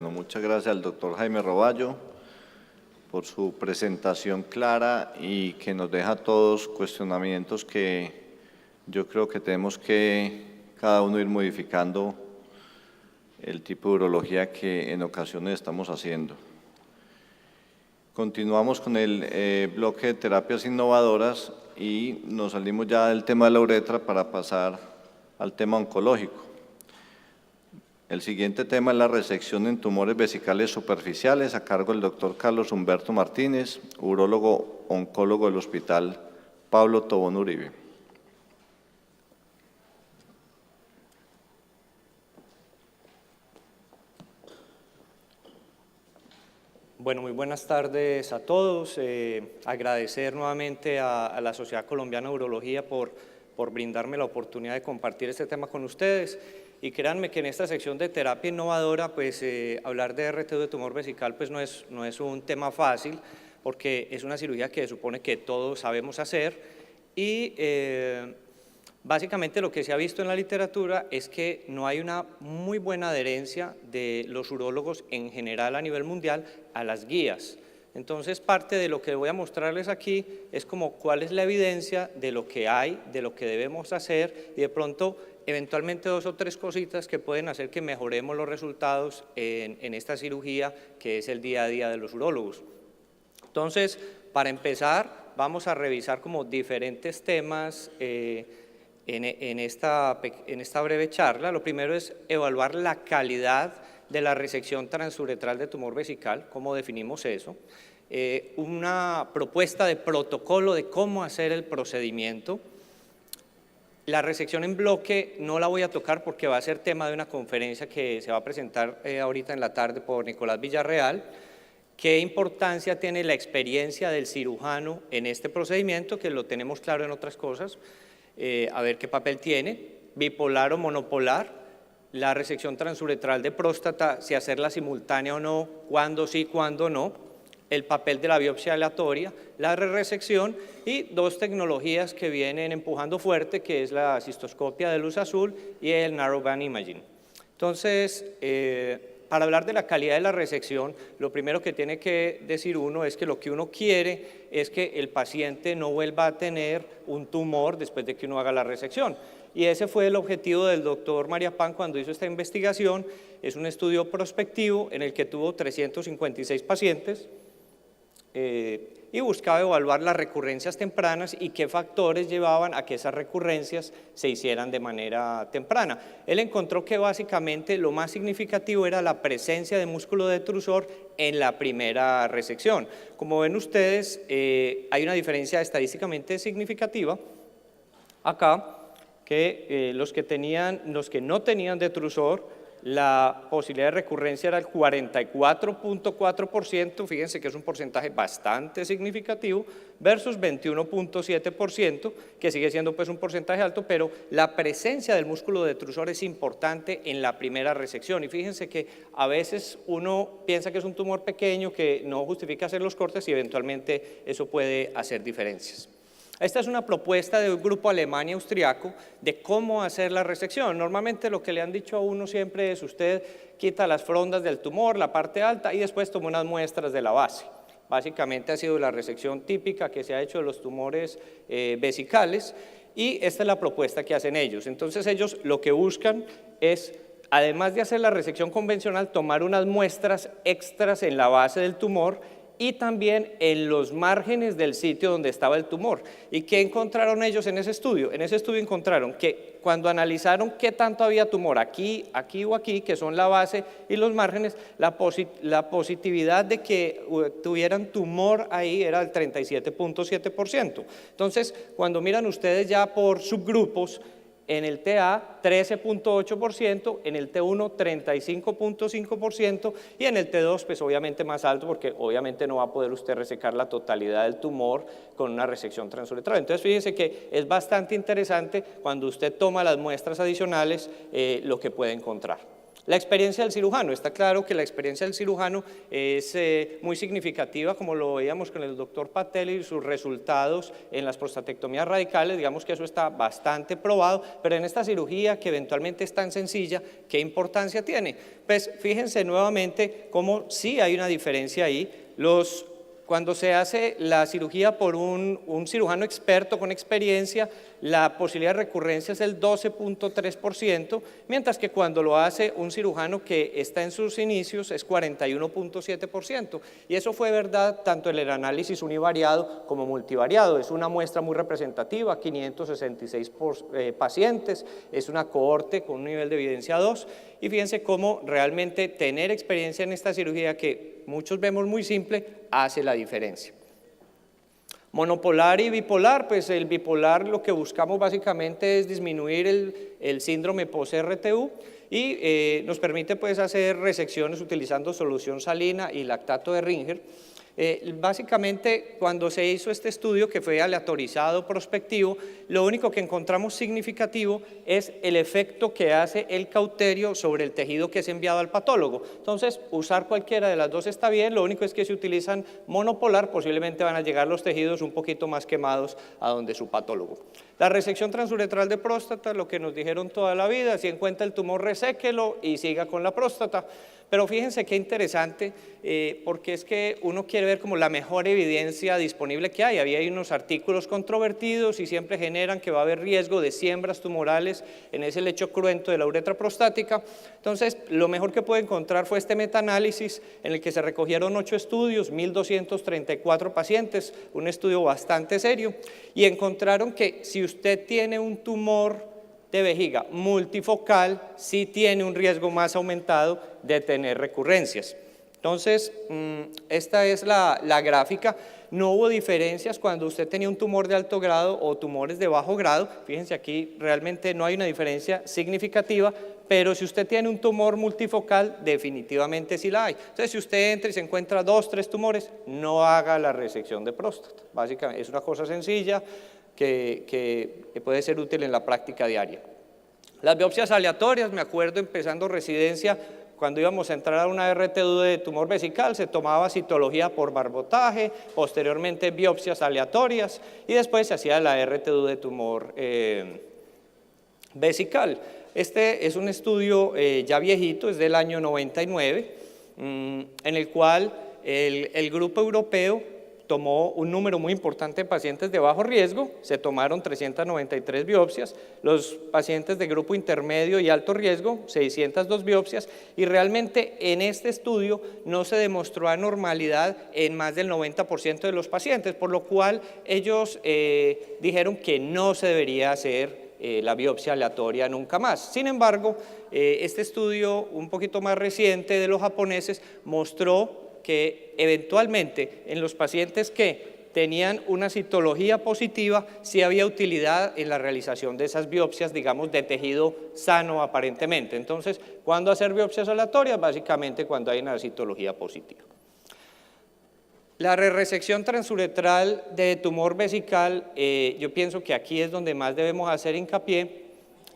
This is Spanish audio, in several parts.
Bueno, muchas gracias al doctor Jaime Roballo por su presentación clara y que nos deja a todos cuestionamientos que yo creo que tenemos que cada uno ir modificando el tipo de urología que en ocasiones estamos haciendo. Continuamos con el bloque de terapias innovadoras y nos salimos ya del tema de la uretra para pasar al tema oncológico. El siguiente tema es la resección en tumores vesicales superficiales a cargo del doctor Carlos Humberto Martínez, urólogo oncólogo del Hospital Pablo Tobón Uribe. Bueno, muy buenas tardes a todos. Agradecer nuevamente a la Sociedad Colombiana de Urología por brindarme la oportunidad de compartir este tema con ustedes. Y créanme que en esta sección de terapia innovadora, pues hablar de RTU de tumor vesical pues no es un tema fácil, porque es una cirugía que supone que todos sabemos hacer y básicamente lo que se ha visto en la literatura es que no hay una muy buena adherencia de los urólogos en general a nivel mundial a las guías. Entonces, parte de lo que voy a mostrarles aquí es como cuál es la evidencia de lo que hay, de lo que debemos hacer y de pronto, eventualmente 2 o 3 cositas que pueden hacer que mejoremos los resultados en esta cirugía que es el día a día de los urólogos. Entonces, para empezar, vamos a revisar como diferentes temas en esta breve charla. Lo primero es evaluar la calidad de la resección transuretral de tumor vesical, cómo definimos eso, una propuesta de protocolo de cómo hacer el procedimiento. La resección en bloque no la voy a tocar porque va a ser tema de una conferencia que se va a presentar ahorita en la tarde por Nicolás Villarreal. ¿Qué importancia tiene la experiencia del cirujano en este procedimiento? Que lo tenemos claro en otras cosas. A ver qué papel tiene, bipolar o monopolar, la resección transuretral de próstata, si hacerla simultánea o no, cuándo sí, cuándo no, el papel de la biopsia aleatoria, la resección y 2 tecnologías que vienen empujando fuerte, que es la cistoscopia de luz azul y el narrowband imaging. Entonces, para hablar de la calidad de la resección, lo primero que tiene que decir uno es que lo que uno quiere es que el paciente no vuelva a tener un tumor después de que uno haga la resección. Y ese fue el objetivo del doctor María Pan cuando hizo esta investigación. Es un estudio prospectivo en el que tuvo 356 pacientes y buscaba evaluar las recurrencias tempranas y qué factores llevaban a que esas recurrencias se hicieran de manera temprana. Él encontró que básicamente lo más significativo era la presencia de músculo detrusor en la primera resección. Como ven ustedes, hay una diferencia estadísticamente significativa acá, que los que no tenían detrusor, la posibilidad de recurrencia era el 44.4%, fíjense que es un porcentaje bastante significativo, versus 21.7%, que sigue siendo pues un porcentaje alto, pero la presencia del músculo detrusor es importante en la primera resección. Y fíjense que a veces uno piensa que es un tumor pequeño que no justifica hacer los cortes y eventualmente eso puede hacer diferencias. Esta es una propuesta de un grupo alemán y austriaco de cómo hacer la resección. Normalmente lo que le han dicho a uno siempre es usted quita las frondas del tumor, la parte alta, y después toma unas muestras de la base. Básicamente ha sido la resección típica que se ha hecho de los tumores vesicales y esta es la propuesta que hacen ellos. Entonces ellos lo que buscan es, además de hacer la resección convencional, tomar unas muestras extras en la base del tumor y también en los márgenes del sitio donde estaba el tumor. ¿Y qué encontraron ellos en ese estudio? En ese estudio encontraron que cuando analizaron qué tanto había tumor, aquí, aquí o aquí, que son la base y los márgenes, la positividad de que tuvieran tumor ahí era del 37.7%. Entonces, cuando miran ustedes ya por subgrupos, en el TA 13.8%, en el T1 35.5% y en el T2 pues obviamente más alto porque obviamente no va a poder usted resecar la totalidad del tumor con una resección transuretral. Entonces fíjense que es bastante interesante cuando usted toma las muestras adicionales lo que puede encontrar. La experiencia del cirujano, está claro que la experiencia del cirujano es muy significativa, como lo veíamos con el doctor Patel y sus resultados en las prostatectomías radicales, digamos que eso está bastante probado, pero en esta cirugía que eventualmente es tan sencilla, ¿qué importancia tiene? Pues fíjense nuevamente cómo sí hay una diferencia ahí. Cuando se hace la cirugía por un cirujano experto con experiencia, la posibilidad de recurrencia es el 12.3%, mientras que cuando lo hace un cirujano que está en sus inicios es 41.7%. Y eso fue verdad tanto en el análisis univariado como multivariado. Es una muestra muy representativa, 566 pacientes, es una cohorte con un nivel de evidencia 2. Y fíjense cómo realmente tener experiencia en esta cirugía que muchos vemos muy simple, hace la diferencia. Monopolar y bipolar, pues el bipolar lo que buscamos básicamente es disminuir el síndrome post-RTU y nos permite pues hacer resecciones utilizando solución salina y lactato de Ringer. Básicamente, cuando se hizo este estudio, que fue aleatorizado prospectivo, lo único que encontramos significativo es el efecto que hace el cauterio sobre el tejido que es enviado al patólogo. Entonces, usar cualquiera de las dos está bien, lo único es que si utilizan monopolar, posiblemente van a llegar los tejidos un poquito más quemados a donde su patólogo. La resección transuretral de próstata, lo que nos dijeron toda la vida, si encuentra el tumor, reséquelo y siga con la próstata. Pero fíjense qué interesante, porque es que uno quiere ver como la mejor evidencia disponible que hay. Había unos artículos controvertidos y siempre generan que va a haber riesgo de siembras tumorales en ese lecho cruento de la uretra prostática. Entonces, lo mejor que pude encontrar fue este metaanálisis en el que se recogieron 8 estudios, 1.234 pacientes, un estudio bastante serio, y encontraron que si usted tiene un tumor de vejiga multifocal, sí tiene un riesgo más aumentado de tener recurrencias. Entonces, esta es la gráfica. No hubo diferencias cuando usted tenía un tumor de alto grado o tumores de bajo grado. Fíjense aquí, realmente no hay una diferencia significativa, pero si usted tiene un tumor multifocal, definitivamente sí la hay. Entonces, si usted entra y se encuentra 2, 3 tumores, no haga la resección de próstata. Básicamente, es una cosa sencilla que puede ser útil en la práctica diaria. Las biopsias aleatorias, me acuerdo empezando residencia, cuando íbamos a entrar a una RTU de tumor vesical, se tomaba citología por barbotaje, posteriormente biopsias aleatorias y después se hacía la RTU de tumor vesical. Este es un estudio ya viejito, es del año 99, en el cual el grupo europeo tomó un número muy importante de pacientes de bajo riesgo, se tomaron 393 biopsias, los pacientes de grupo intermedio y alto riesgo, 602 biopsias, y realmente en este estudio no se demostró anormalidad en más del 90% de los pacientes, por lo cual ellos dijeron que no se debería hacer la biopsia aleatoria nunca más. Sin embargo, este estudio un poquito más reciente de los japoneses mostró que eventualmente en los pacientes que tenían una citología positiva sí había utilidad en la realización de esas biopsias, digamos, de tejido sano aparentemente. Entonces, ¿cuándo hacer biopsias aleatorias? Básicamente cuando hay una citología positiva. La resección transuretral de tumor vesical, yo pienso que aquí es donde más debemos hacer hincapié.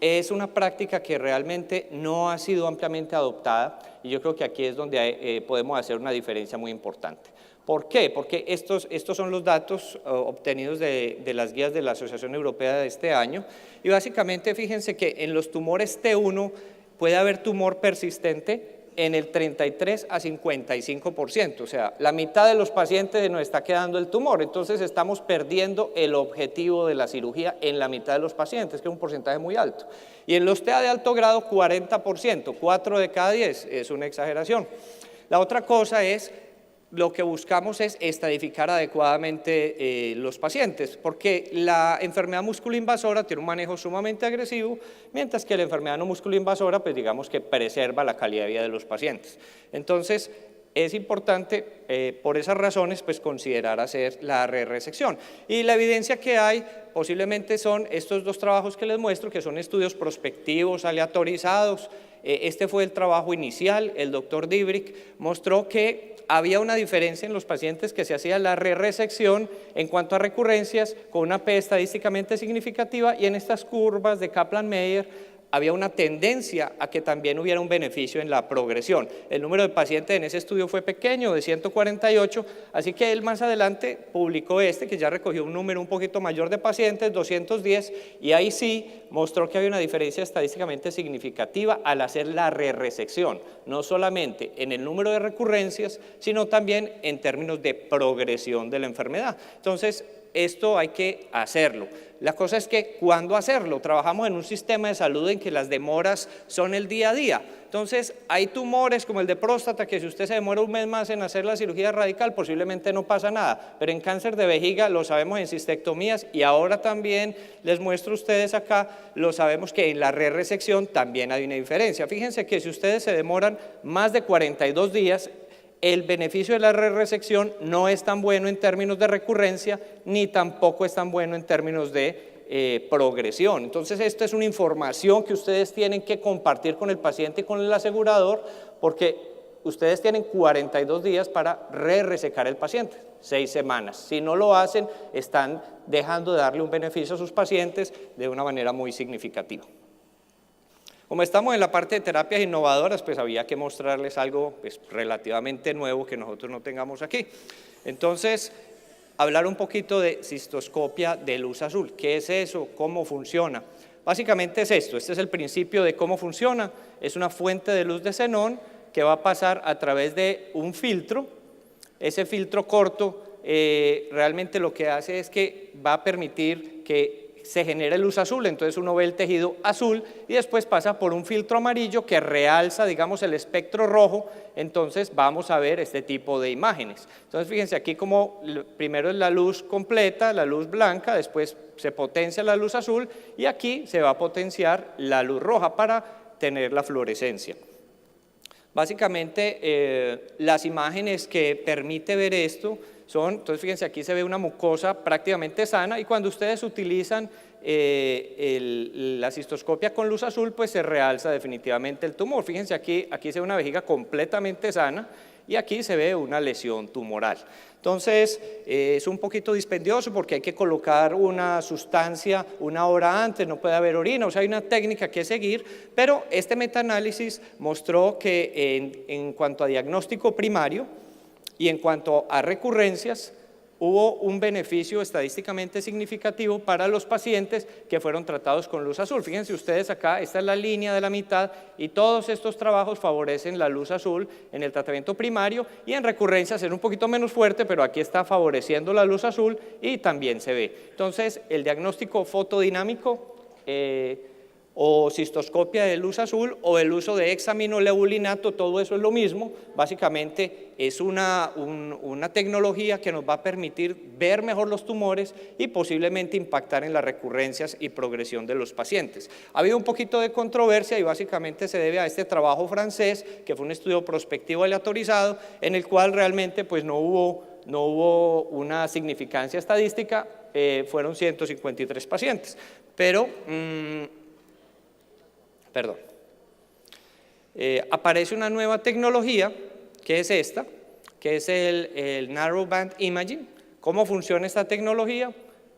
Es una práctica que realmente no ha sido ampliamente adoptada y yo creo que aquí es donde podemos hacer una diferencia muy importante. ¿Por qué? Porque estos son los datos obtenidos de las guías de la Asociación Europea de este año y básicamente fíjense que en los tumores T1 puede haber tumor persistente en el 33 a 55%, o sea, la mitad de los pacientes nos está quedando el tumor, entonces estamos perdiendo el objetivo de la cirugía en la mitad de los pacientes, que es un porcentaje muy alto. Y en los TA de alto grado, 40%, 4 de cada 10, es una exageración. La otra cosa es, lo que buscamos es estadificar adecuadamente los pacientes, porque la enfermedad músculo-invasora tiene un manejo sumamente agresivo, mientras que la enfermedad no músculo-invasora, pues digamos que preserva la calidad de vida de los pacientes. Entonces, es importante, por esas razones, pues considerar hacer la resección. Y la evidencia que hay posiblemente son estos dos trabajos que les muestro, que son estudios prospectivos, aleatorizados. Este fue el trabajo inicial, el doctor Dibrick mostró que había una diferencia en los pacientes que se hacía la resección en cuanto a recurrencias con una P estadísticamente significativa y en estas curvas de Kaplan-Meier había una tendencia a que también hubiera un beneficio en la progresión. El número de pacientes en ese estudio fue pequeño, de 148, así que él más adelante publicó que ya recogió un número un poquito mayor de pacientes, 210, y ahí sí mostró que había una diferencia estadísticamente significativa al hacer la re-resección, no solamente en el número de recurrencias, sino también en términos de progresión de la enfermedad. Entonces, esto hay que hacerlo. La cosa es que, ¿cuándo hacerlo? Trabajamos en un sistema de salud en que las demoras son el día a día. Entonces, hay tumores como el de próstata, que si usted se demora un mes más en hacer la cirugía radical, posiblemente no pasa nada. Pero en cáncer de vejiga, lo sabemos en cistectomías, y ahora también les muestro a ustedes acá, lo sabemos que en la re-resección también hay una diferencia. Fíjense que si ustedes se demoran más de 42 días, el beneficio de la re-resección no es tan bueno en términos de recurrencia, ni tampoco es tan bueno en términos de progresión. Entonces, esto es una información que ustedes tienen que compartir con el paciente y con el asegurador, porque ustedes tienen 42 días para re-resecar el paciente, 6 semanas. Si no lo hacen, están dejando de darle un beneficio a sus pacientes de una manera muy significativa. Como estamos en la parte de terapias innovadoras, pues había que mostrarles algo pues, relativamente nuevo que nosotros no tengamos aquí. Entonces, hablar un poquito de cistoscopia de luz azul. ¿Qué es eso? ¿Cómo funciona? Básicamente es esto, este es el principio de cómo funciona. Es una fuente de luz de xenón que va a pasar a través de un filtro. Ese filtro corto realmente lo que hace es que va a permitir que se genera luz azul, entonces uno ve el tejido azul y después pasa por un filtro amarillo que realza, digamos, el espectro rojo, entonces vamos a ver este tipo de imágenes. Entonces fíjense aquí como primero es la luz completa, la luz blanca, después se potencia la luz azul y aquí se va a potenciar la luz roja para tener la fluorescencia. Básicamente las imágenes que permite ver esto son, entonces fíjense, aquí se ve una mucosa prácticamente sana y cuando ustedes utilizan la cistoscopia con luz azul, pues se realza definitivamente el tumor. Fíjense aquí se ve una vejiga completamente sana y aquí se ve una lesión tumoral. Entonces, es un poquito dispendioso porque hay que colocar una sustancia una hora antes, no puede haber orina, o sea, hay una técnica que seguir, pero este metaanálisis mostró que en cuanto a diagnóstico primario y en cuanto a recurrencias, hubo un beneficio estadísticamente significativo para los pacientes que fueron tratados con luz azul. Fíjense ustedes acá, esta es la línea de la mitad y todos estos trabajos favorecen la luz azul en el tratamiento primario y en recurrencias es un poquito menos fuerte, pero aquí está favoreciendo la luz azul y también se ve. Entonces, el diagnóstico fotodinámico o cistoscopia de luz azul o el uso de hexaminolebulinato, todo eso es lo mismo, básicamente es una tecnología que nos va a permitir ver mejor los tumores y posiblemente impactar en las recurrencias y progresión de los pacientes. Ha habido un poquito de controversia y básicamente se debe a este trabajo francés, que fue un estudio prospectivo aleatorizado, en el cual realmente pues no hubo una significancia estadística, fueron 153 pacientes, pero aparece una nueva tecnología, que es esta, que es el Narrowband Imaging. ¿Cómo funciona esta tecnología?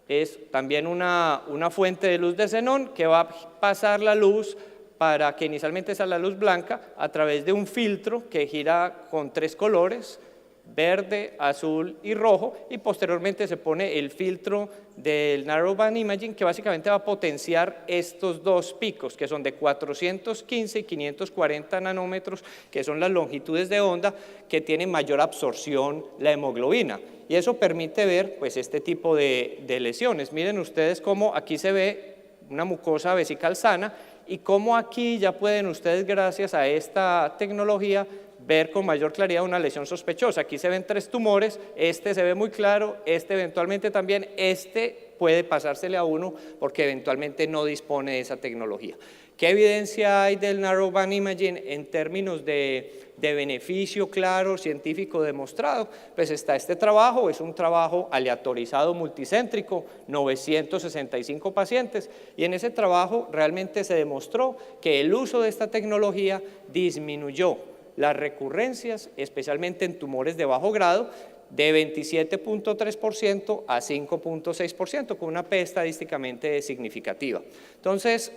Es también una fuente de luz de xenón que va a pasar la luz para que inicialmente sea la luz blanca a través de un filtro que gira con 3 colores, verde, azul y rojo, y posteriormente se pone el filtro del Narrowband Imaging que básicamente va a potenciar estos 2 picos que son de 415 y 540 nanómetros, que son las longitudes de onda que tienen mayor absorción la hemoglobina, y eso permite ver pues este tipo de lesiones. Miren ustedes cómo aquí se ve una mucosa vesical sana y cómo aquí ya pueden ustedes, gracias a esta tecnología, ver con mayor claridad una lesión sospechosa. Aquí se ven 3 tumores, este se ve muy claro, este eventualmente también, este puede pasársele a uno porque eventualmente no dispone de esa tecnología. ¿Qué evidencia hay del Narrowband Imaging en términos de beneficio claro, científico demostrado? Pues está este trabajo, es un trabajo aleatorizado multicéntrico, 965 pacientes, y en ese trabajo realmente se demostró que el uso de esta tecnología disminuyó las recurrencias, especialmente en tumores de bajo grado, de 27.3% a 5.6%, con una P estadísticamente significativa. Entonces,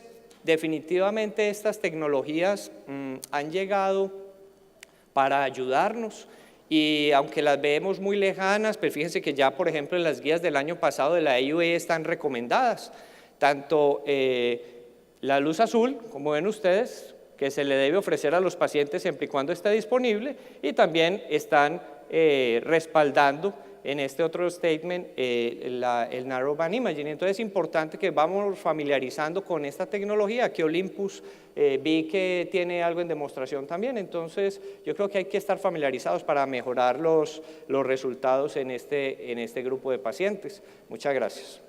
Definitivamente estas tecnologías han llegado para ayudarnos y aunque las vemos muy lejanas, pues fíjense que ya, por ejemplo, en las guías del año pasado de la AUA están recomendadas, tanto la luz azul, como ven ustedes, que se le debe ofrecer a los pacientes siempre y cuando esté disponible, y también están respaldando en este otro statement el Narrowband Imaging. Entonces es importante que vamos familiarizando con esta tecnología, que Olympus vi que tiene algo en demostración también, entonces yo creo que hay que estar familiarizados para mejorar los resultados en este grupo de pacientes. Muchas gracias.